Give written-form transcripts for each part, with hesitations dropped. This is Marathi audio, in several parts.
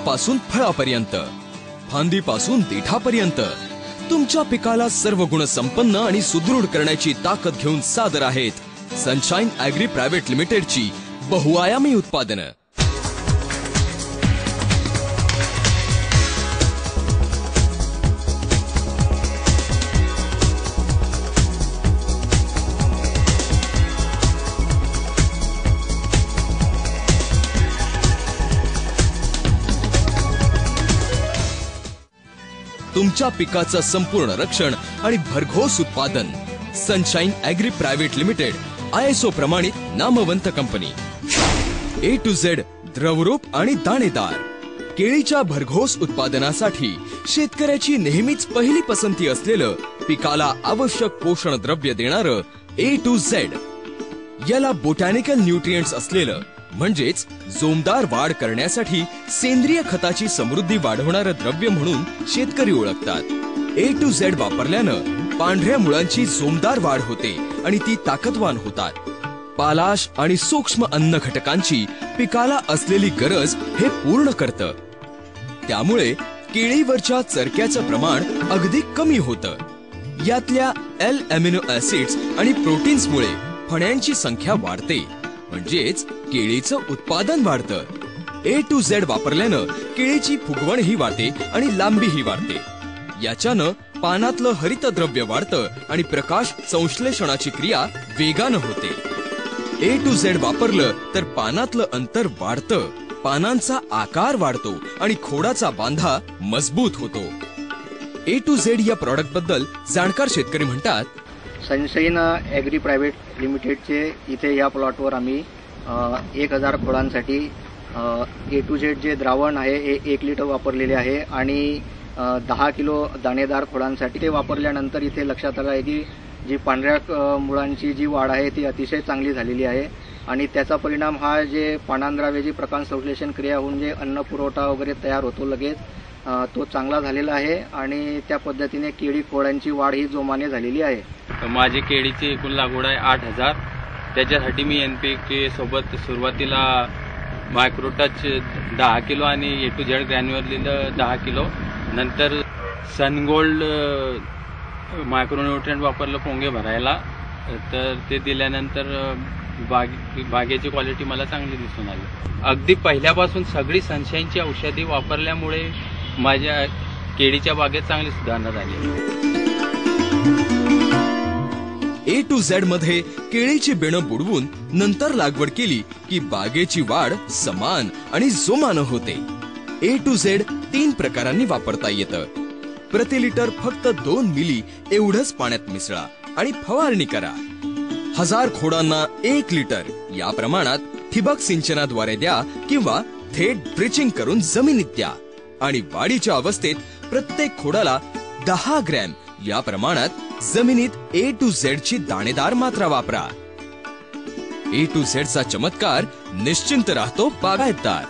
फुलापासून फळापर्यंत, फांदीपासून देठापर्यंत तुमच्या पिकाला सर्व गुण संपन्न आणि सुदृढ करण्याची ताकद घेऊन सादर आहेत सनशाईन ॲग्री प्रायव्हेट लिमिटेडची बहुआयामी उत्पादनं। तुमच्या पिकाचं संपूर्ण रक्षण आणि भरघोस उत्पादन Sunshine Agri Private Limited ISO प्रमाणित नामवंत कंपनी। A to Z द्रवरूप आणि दाणेदार केळीच्या भरघोस उत्पादनासाठी शेतकऱ्याची नेहमीच पहिली पसंती असलेलं पिकाला आवश्यक पोषण द्रव्य देणारं A to Z, याला बोटॅनिकल न्यूट्रिएंट्स असलेलं म्हणजेच जोमदार वाढ करण्यासाठी सेंद्रिय खताची समृद्धी वाढवणारं द्रव्य म्हणून शेतकरी ओळखतात। A to Z वापरल्यानं पांढऱ्या मुळांची जोमदार वाढ होते आणि ती ताकदवान होतात। पालाश आणि सूक्ष्म अन्न घटकांची पिकाला असलेली गरज हे पूर्ण करतं। त्यामुळे केळीवरच्या चरक्याचं प्रमाण अगदी कमी होतं। यातल्या L अमिनो ऍसिड्स आणि प्रोटीन्समुळे फण्यांची संख्या वाढते, म्हणजेच केळीचं उत्पादन वाढतं। A to Z वापरल्यानं केळीची फुगवणही वाढते आणि लांबीही वाढते। याच्यानं पानातलं हरितद्रव्य वाढतं आणि प्रकाश संश्लेषणाची क्रिया वेगानं होते। A to Z वापरलं तर पानातलं अंतर वाढतं, पानांचा आकार वाढतो आणि खोडाचा बांधा मजबूत होतो। A to Z या प्रॉडक्ट बद्दल जाणकार शेतकरी म्हणतात, सनशाईन ॲग्री प्रायव्हेट लिमिटेडचे इथे या प्लॉटवर आम्ही 1000 खोडांसाठी A to Z जे द्रावण आहे हे 1 लिटर वापरलेले आहे आणि 10 किलो दाणेदार खोडांसाठी ते वापरल्यानंतर इथे लक्षात आलं आहे की जी पांढऱ्या मुळांची जी वाढ आहे ती अतिशय चांगली झालेली आहे आणि त्याचा परिणाम हा जे पानांद्राव्याची प्रकाश संश्लेषण क्रिया होऊन जे अन्न पुरवठा वगैरे तयार होतो लगेच तो चांगला झालेला आहे आणि त्या पद्धतीने केळी खोडांची वाढ ही जोमाने झालेली आहे। माझी केळीची एकूण लागवड आहे 8000। त्याच्यासाठी मी NPK सोबत सुरुवातीला मायक्रोटच 10 किलो आणि A to Z ग्रॅन्युअर 10 किलो, नंतर सनगोल्ड मायक्रोन्यूट्रिएंट वापरलं पोंगे भरायला, तर ते दिल्यानंतर बागेची क्वालिटी मला चांगली दिसून आली। अगदी पहिल्यापासून सगळी सनशाईनची औषधी वापरल्यामुळे माझ्या केळीच्या बागेत चांगली सुधारणा झाली। A to Z मध्ये केळीची बेणं बुडवून नंतर लागवड केली की बागेची वाढ समान आणि जोमानं होते। A to Z 3 प्रकारांनी वापरता येतं। प्रति लिटर फक्त 2 मिली एवढंच पाण्यात मिसळा आणि फवारणी करा। 1000 खोडांना 1 लिटर या प्रमाणात ठिबक सिंचनाद्वारे द्या किंवा थेट ड्रिचिंग करून जमिनीत द्या आणि वाढीच्या अवस्थेत प्रत्येक खोडाला 10 ग्रॅम या प्रमाणात जमिनीत A to Z ची दाणेदार मात्रा वापरा। A to Z चा चमत्कार निश्चिंत राहतो बागायतदार।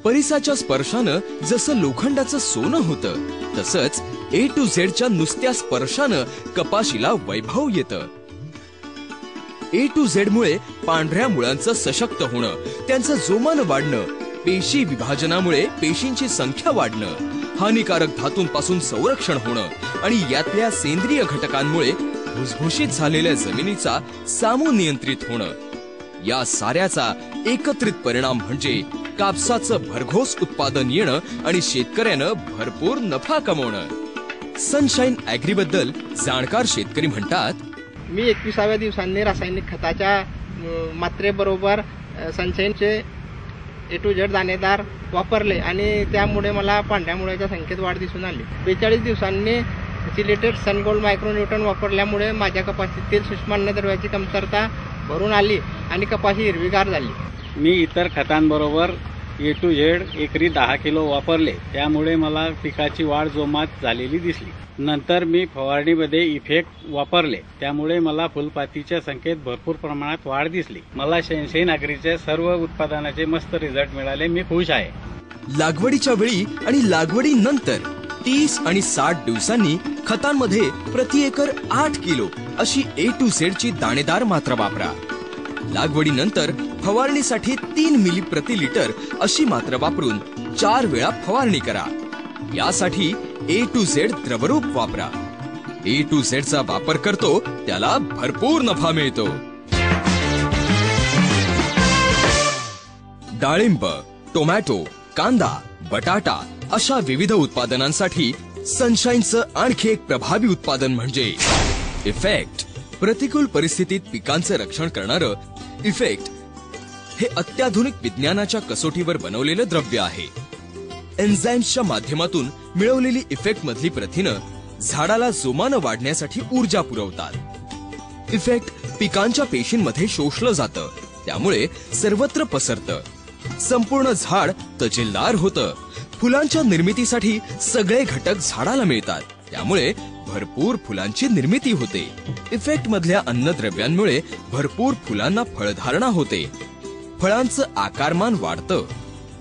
परिसाच्या स्पर्शानं जसं लोखंडाचं सोनं होतं, तसंच A to Z च्या नुसत्या स्पर्शानं कपाशीला वैभव येतं। A to Z मुळे पांढऱ्या मुळांचं सशक्त होणं, त्यांचं जोमानं वाढणं, पेशी विभाजनामुळे पेशींची संख्या वाढणं, हानिकारक धातूंपासून संरक्षण होणं आणि यातल्या सेंद्रिय घटकांमुळे भुसभुशीत झालेल्या जमिनीचा सामू नियंत्रित होणं, या साऱ्याचा एकत्रित परिणाम म्हणजे कापसाचं भरघोस उत्पादन येणं आणि शेतकऱ्यानं भरपूर नफा कमवणं। सनशाईन ॲग्री बद्दल जाणकार शेतकरी म्हणतात, मी 21व्या दिवसांनी रासायनिक खताच्या मात्रेबरोबर सनशाईनचे A to Z दाणेदार वापरले आणि त्यामुळे मला पांढऱ्या मुळाच्या संख्येत वाढ दिसून आली। 42 दिवसांनी सिलेटेड सनगोल्ड मायक्रोन्यूट्रन वापरल्यामुळे माझ्या कपाशीतील सूक्ष्म अन्नद्रव्याची कमतरता भरून आली आणि कपाशी हिरवीगार झाली। मी इतर खतांबरोबर A to Z एकरी 10 किलो वापरले, त्यामुळे मला पिकाची वाढ जोमात झालेली दिसली। नंतर मी फवारणीमध्ये इफेक्ट वापरले, त्यामुळे मला फुलपातीच्या संख्येत भरपूर प्रमाणात वाढ दिसली। मला सनशाईन ॲग्रीच्या सर्व उत्पादनाचे मस्त रिझल्ट मिळाले, मी खुश आहे। लागवडीच्या वेळी आणि लागवडीनंतर 30 आणि 60 दिवसांनी खतांमध्ये प्रति एकर 8 किलो अशी A to Z ची दाणेदार मात्रा वापरा। लागवडीनंतर फवारणीसाठी 3 मिली प्रति लिटर अशी मात्रा वापरून 4 वेळा फवारणी करा. यासाठी A to Z द्रवरूप वापरा. A to Z चा वापर करतो त्याला भरपूर नफा मिळतो. डाळिंब, टोमॅटो, कांदा, बटाटा अशा विविध उत्पादनांसाठी सनशाईनचं आणखी एक प्रभावी उत्पादन म्हणजे इफेक्ट. प्रतिकूल परिस्थितीत पिकांचं रक्षण करणारं इफेक्ट हे अत्याधुनिक विज्ञानाच्या कसोटीवर बनवलेलं द्रव्य आहे. एन्झाईम्सच्या माध्यमातून मिळवलेली इफेक्ट मधली प्रथिनं झाडाला जोमानं वाढण्यासाठी ऊर्जा पुरवतात. इफेक्ट पिकांच्या पेशींमध्ये शोषलं जातं, त्यामुळे सर्वत्र पसरतं. संपूर्ण झाड तजेलदार होतं. फुलांच्या निर्मितीसाठी सगळे घटक झाडाला मिळतात, त्यामुळे भरपूर फुलांची निर्मिती होते. इफेक्ट मधल्या अन्नद्रव्यांमुळे भरपूर फुलांना फळधारणा होते. फळांचं आकारमान वाढतं.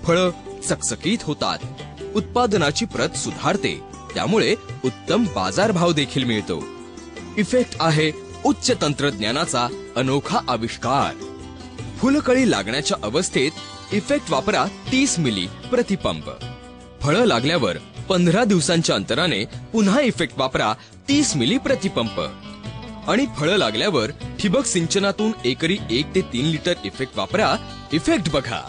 फळं चकचकीत होतात. उत्पादनाची प्रत सुधारते, त्यामुळे उत्तम बाजारभाव देखील मिळतो. इफेक्ट आहे उच्च तंत्रज्ञानाचा अनोखा आविष्कार. फुलकळी लागण्याच्या अवस्थेत इफेक्ट वापरा 30 मिली प्रति पंप. फळं लागल्यावर 15 दिवसांच्या अंतराने पुन्हा इफेक्ट वापरा 30 मिली प्रति पंप. आणि फळं लागल्यावर ठिबक सिंचनातून एकरी 1 ते 3 लिटर इफेक्ट वापरा. इफेक्ट बघा.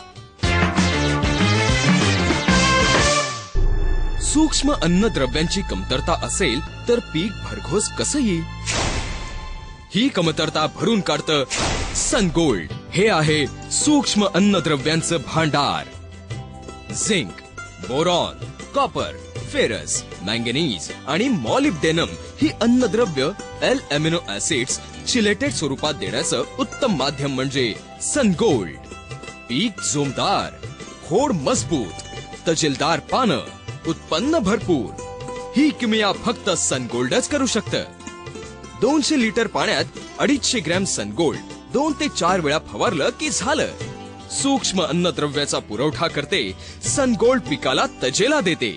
सूक्ष्म अन्नद्रव्यांची कमतरता असेल तर पीक भरघोस कसं येईल? ही कमतरता भरून काढतं सन गोल्ड. हे आहे सूक्ष्म अन्नद्रव्यांचं भांडार. Zinc, boron, copper, ferrous, manganese आणि मॉलिब्डेनम ही अन्नद्रव्य एल अमिनो ऍसिड्स चिलेटेड स्वरूपात देण्याचं उत्तम माध्यम म्हणजे सन गोल्ड. पीक जोमदार, खोड मजबूत, तजेलदार पानं, उत्पन्न भरपूर. ही किमया फक्त सन गोल्डच करू शकतं. 200 लिटर पाण्यात 250 ग्रॅम सन गोल्ड 2 ते 4 वेळा फवारलं की झालं. सूक्ष्म अन्नद्रव्याचा पुरवठा करते. सन गोल्ड पिकाला तजेला देते.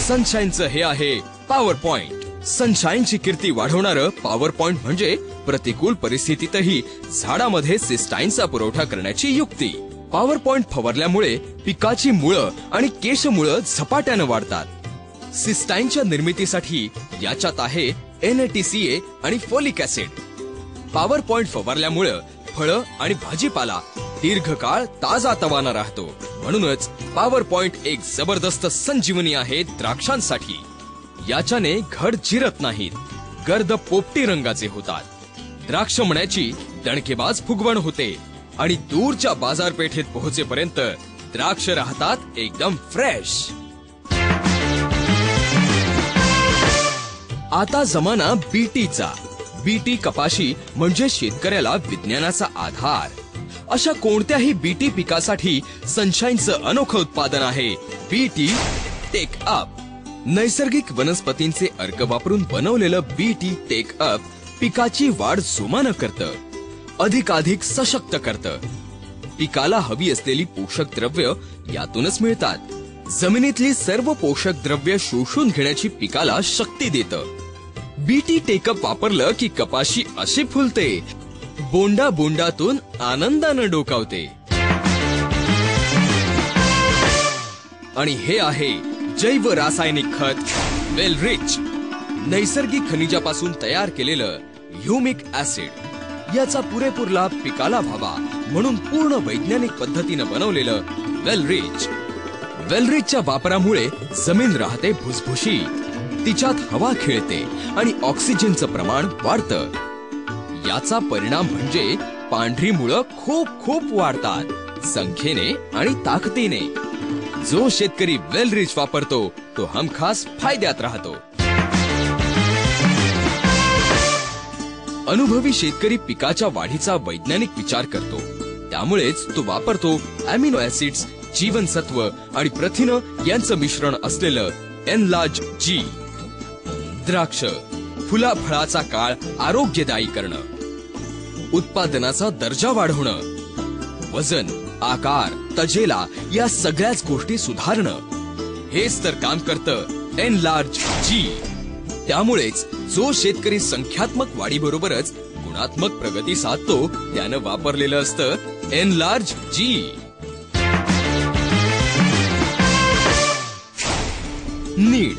सनशाईनचं हे आहे पॉवर पॉइंट. सनशाईनची कीर्ती वाढवणारं पॉवर पॉइंट म्हणजे प्रतिकूल परिस्थितीतही झाडामध्ये सिस्टाईनचा पुरवठा करण्याची युक्ती. पॉवर पॉइंट फवारल्यामुळे पिकाची मुळं आणि केशमुळं झपाट्यानं वाढतात. सिस्टाईनच्या निर्मितीसाठी याच्यात आहे NATCA आणि फोलिक ऍसिड. पॉवर पॉइंट फवारल्यामुळे फळं आणि भाजीपाला दीर्घकाळ ताजा तवाना राहतो. म्हणूनच पॉवर पॉइंट एक जबरदस्त संजीवनी आहे द्राक्षांसाठी. याच्याने घड जिरत नाहीत, गर्द पोपटी रंगाचे होतात. द्राक्ष मण्याची दणकेबाज फुगवण होते आणि दूरच्या बाजारपेठेत पोहोचेपर्यंत द्राक्ष राहतात एकदम फ्रेश. आता जमाना बीटीचा. बीटी कपाशी म्हणजे शेतकऱ्याला विज्ञानाचा आधार. अशा कोणत्याही बीटी पिकासाठी सनशाईनचं अनोखं उत्पादन आहे बीटी टेक अप. नैसर्गिक वनस्पतींचे अर्क वापरून बनवलेलं बीटी टेक अप पिकाची वाढ जोमानं करतं, अधिकाधिक सशक्त करतं. पिकाला हवी असलेली पोषक द्रव्य यातूनच मिळतात. जमिनीतली सर्व पोषक द्रव्य शोषून घेण्याची पिकाला शक्ती देतं. बीटी टेकअप वापरलं की कपाशी अशी फुलते, बोंडा बोंडातून आनंदानं डोकावते. आणि हे आहे जैव रासायनिक खत वेलरिच. नैसर्गिक खनिजापासून तयार केलेलं ह्युमिक ऍसिड. याचा पुरेपूर लाभ पिकाला व्हावा म्हणून पूर्ण वैज्ञानिक पद्धतीनं बनवलेलं वेलरिच. वेलरिचच्या वापरामुळे जमीन राहते भुसभुशीत, तिच्यात हवा खेळते आणि ऑक्सिजनचं प्रमाण वाढतं. याचा परिणाम म्हणजे पांढरी मुळं खूप खूप वाढतात, संख्येने आणि ताकदीने. जो शेतकरी वेलरिच वापरतो तो हमखास फायद्यात राहतो. अनुभवी शेतकरी पिकाच्या वाढीचा वैज्ञानिक विचार करतो, त्यामुळेच तो वापरतो अमिनो ऍसिड्स, जीवनसत्व आणि प्रथिनं यांचं मिश्रण असलेलं एनलार्ज जी. द्राक्ष फुला फळाचा काळ आरोग्यदायी करणं, उत्पादनाचा दर्जा वाढवणं, वजन, आकार, तजेला या सगळ्याच गोष्टी सुधारणं, हेच तर काम करतं एनलार्ज जी. त्यामुळेच जो शेतकरी संख्यात्मक वाढीबरोबरच गुणात्मक प्रगती साधतो त्यानं वापरलेलं असतं एनलार्ज जी. नीड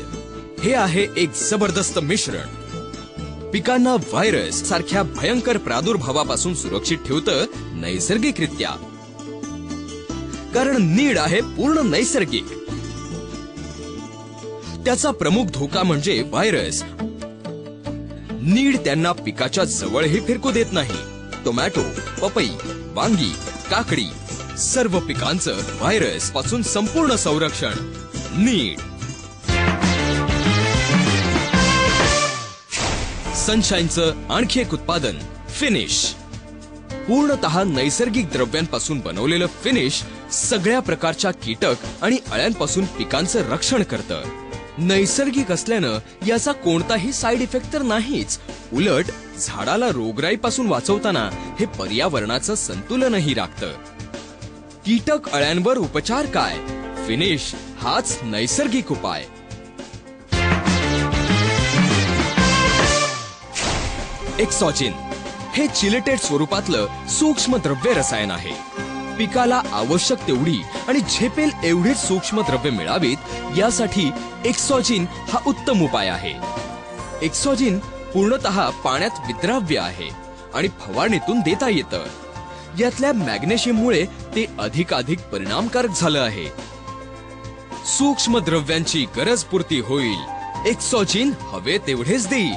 हे आहे एक जबरदस्त मिश्रण. पिकांना व्हायरस सारख्या भयंकर प्रादुर्भावापासून सुरक्षित ठेवतं नैसर्गिकरित्या. कारण नीड आहे पूर्ण नैसर्गिक. त्याचा प्रमुख धोका म्हणजे व्हायरस. नीड त्यांना पिकाच्या जवळही फिरकू देत नाही. टोमॅटो, पपई, वांगी, काकडी सर्व पिकांचं व्हायरस पासून संपूर्ण संरक्षण. नीड. सनशाईनचं आणखी एक उत्पादन फिनिश. पूर्णतः नैसर्गिक द्रव्यांपासून बनवलेलं फिनिश सगळ्या प्रकारच्या कीटक आणि अळ्यांपासून पिकांचं रक्षण करतं. नैसर्गिक असल्यानं याचा कोणताही साईड इफेक्ट तर नाहीच, उलट झाडाला रोगराईपासून वाचवताना हे पर्यावरणाचं संतुलनही राखतं. कीटक अळ्यांवर उपचार काय? फिनिश हाच नैसर्गिक उपाय. एक्सॉजिन हे चिलेटेड स्वरूपातलं सूक्ष्म द्रव्य रसायन आहे. पिकाला आवश्यक तेवढी आणि झेपेल एवढीच सूक्ष्म द्रव्य मिळावीत यासाठी एक्सॉजिन हा उत्तम उपाय आहे. एक्सॉजिन पूर्णतः पाण्यात विद्राव्य आहे आणि फवारणीतून देता येतं. यातल्या मॅग्नेशियममुळे ते अधिकाधिक परिणामकारक झालं आहे. सूक्ष्म द्रव्यांची गरज पूर्ती होईल. एक्सॉजिन हवे तेवढेच देईल.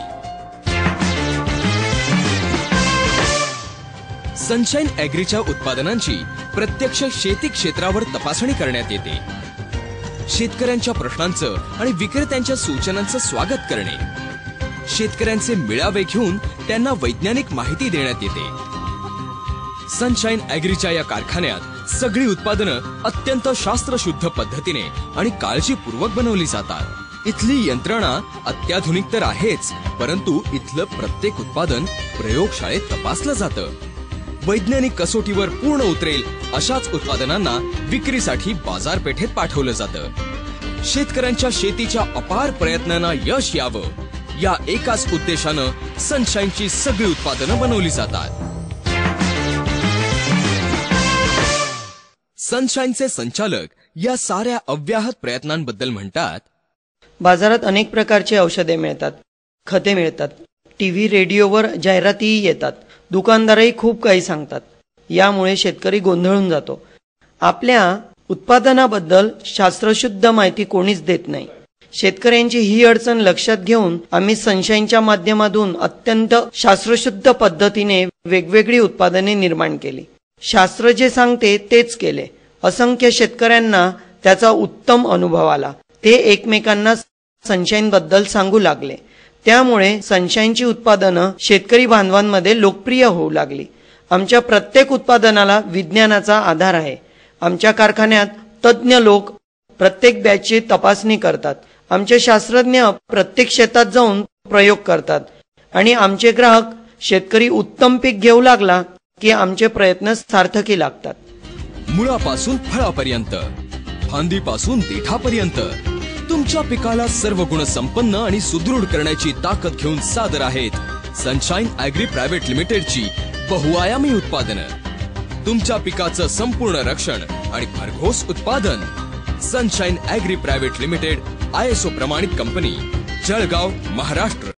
सनशाईन ॲग्रीच्या उत्पादनांची प्रत्यक्ष शेती क्षेत्रावर तपासणी करण्यात येते. शेतकऱ्यांच्या प्रश्नांचं आणि विक्रेत्यांच्या सूचनांचं स्वागत करणे. शेतकऱ्यांचे मेळावे घेऊन त्यांना वैज्ञानिक माहिती देण्यात येते. सनशाईन ॲग्रीच्या या कारखान्यात सगळी उत्पादनं अत्यंत शास्त्रशुद्ध पद्धतीने आणि काळजीपूर्वक बनवली जातात. इथली यंत्रणा अत्याधुनिक तर आहेच, परंतु इथलं प्रत्येक उत्पादन प्रयोगशाळेत तपासलं जातं. वैज्ञानिक कसोटीवर पूर्ण उतरेल अशाच उत्पादनांना विक्रीसाठी बाजारपेठेत पाठवलं जातं. शेतकऱ्यांच्या शेतीच्या अपार प्रयत्नांना यश यावं या एकाच उद्देशानं सनशाईनची सगळी उत्पादनं बनवली जातात. सनशाईनचे संचालक या साऱ्या अव्याहत प्रयत्नांबद्दल म्हणतात, बाजारात अनेक प्रकारचे औषधे मिळतात, खते मिळतात, टीव्ही रेडिओवर जाहिरातीही येतात, दुकानदारही खूप काही सांगतात. यामुळे शेतकरी गोंधळून जातो. आपल्या उत्पादनाबद्दल शास्त्रशुद्ध माहिती कोणीच देत नाही. शेतकऱ्यांची ही अडचण लक्षात घेऊन आम्ही सनशाईनच्या माध्यमातून अत्यंत शास्त्रशुद्ध पद्धतीने वेगवेगळी उत्पादने निर्माण केली. शास्त्र जे सांगते तेच केले. असंख्य शेतकऱ्यांना त्याचा उत्तम अनुभव आला. ते एकमेकांना सनशाईन बद्दल सांगू लागले. त्यामुळे सनशाईनची उत्पादनं शेतकरी बांधवांमध्ये लोकप्रिय होऊ लागली. आमच्या प्रत्येक उत्पादनाला विज्ञानाचा आधार आहे. आमच्या कारखान्यात तज्ज्ञ लोक प्रत्येक बॅचची तपासणी करतात. आमचे शास्त्रज्ञ प्रत्येक शेतात जाऊन प्रयोग करतात आणि आमचे ग्राहक शेतकरी उत्तम पीक घेऊ लागला की आमचे प्रयत्न सार्थकी लागतात. मुळापासून फळापर्यंत, फांदीपासून देठापर्यंत तुमच्या पिकाला सर्व गुण संपन्न आणि सुदृढ करण्याची ताकद घेऊन सादर आहेत सनशाईन ॲग्री प्रायव्हेट लिमिटेडची बहुआयामी उत्पादनं. तुमच्या पिकाचं संपूर्ण रक्षण आणि भरघोस उत्पादन. Sunshine Agri Private Limited ISO प्रमाणित कंपनी, जळगाव, महाराष्ट्र.